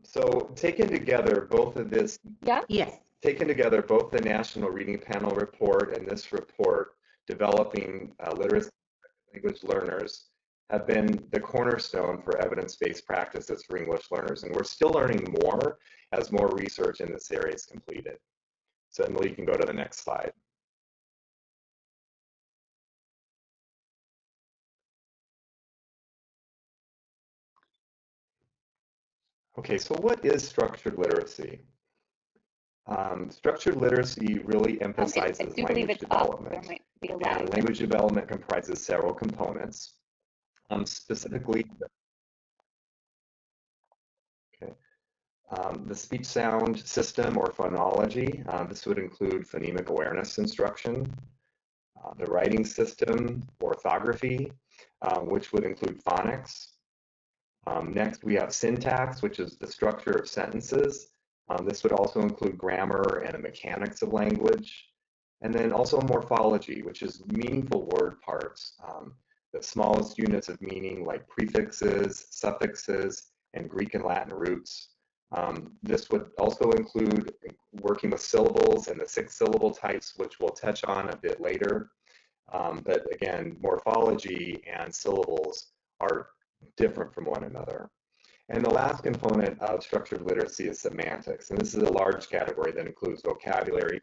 So taken together, both of this, Yeah? Yes. taken together, both the National Reading Panel report and this report, developing literacy language learners, have been the cornerstone for evidence-based practices for English learners. And we're still learning more as more research in this area is completed. So Emily, you can go to the next slide. Okay, so what is structured literacy? Structured literacy really emphasizes language development. And language development comprises several components. Specifically, the speech sound system or phonology. This would include phonemic awareness instruction. The writing system, orthography, which would include phonics. Next, we have syntax, which is the structure of sentences. This would also include grammar and the mechanics of language. And then also morphology, which is meaningful word parts, the smallest units of meaning like prefixes, suffixes, and Greek and Latin roots. This would also include working with syllables and the 6-syllable types, which we'll touch on a bit later. But again, morphology and syllables are different from one another. And the last component of structured literacy is semantics. And this is a large category that includes vocabulary,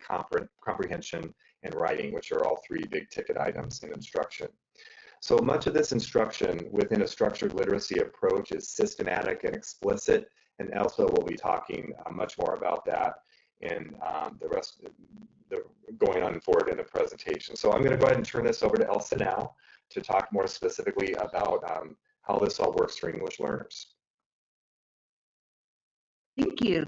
comprehension, and writing, which are all 3 big ticket items in instruction. So much of this instruction within a structured literacy approach is systematic and explicit. And Elsa will be talking much more about that in the rest of going on forward in the presentation. So I'm going to go ahead and turn this over to Elsa now to talk more specifically about how this all works for English learners. Thank you.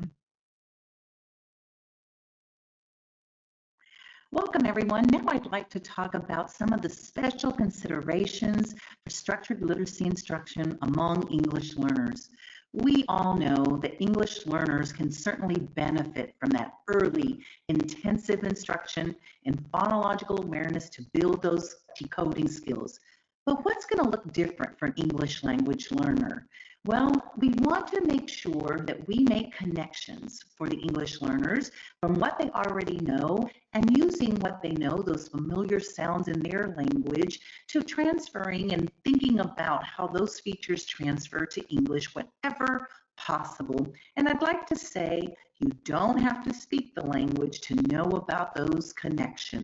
Welcome, everyone. Now I'd like to talk about some of the special considerations for structured literacy instruction among English learners. We all know that English learners can certainly benefit from that early, intensive instruction and phonological awareness to build those decoding skills. But what's going to look different for an English language learner? Well, we want to make sure that we make connections for the English learners from what they already know and using what they know, those familiar sounds in their language, to transferring and thinking about how those features transfer to English whenever possible. And I'd like to say you don't have to speak the language to know about those connections.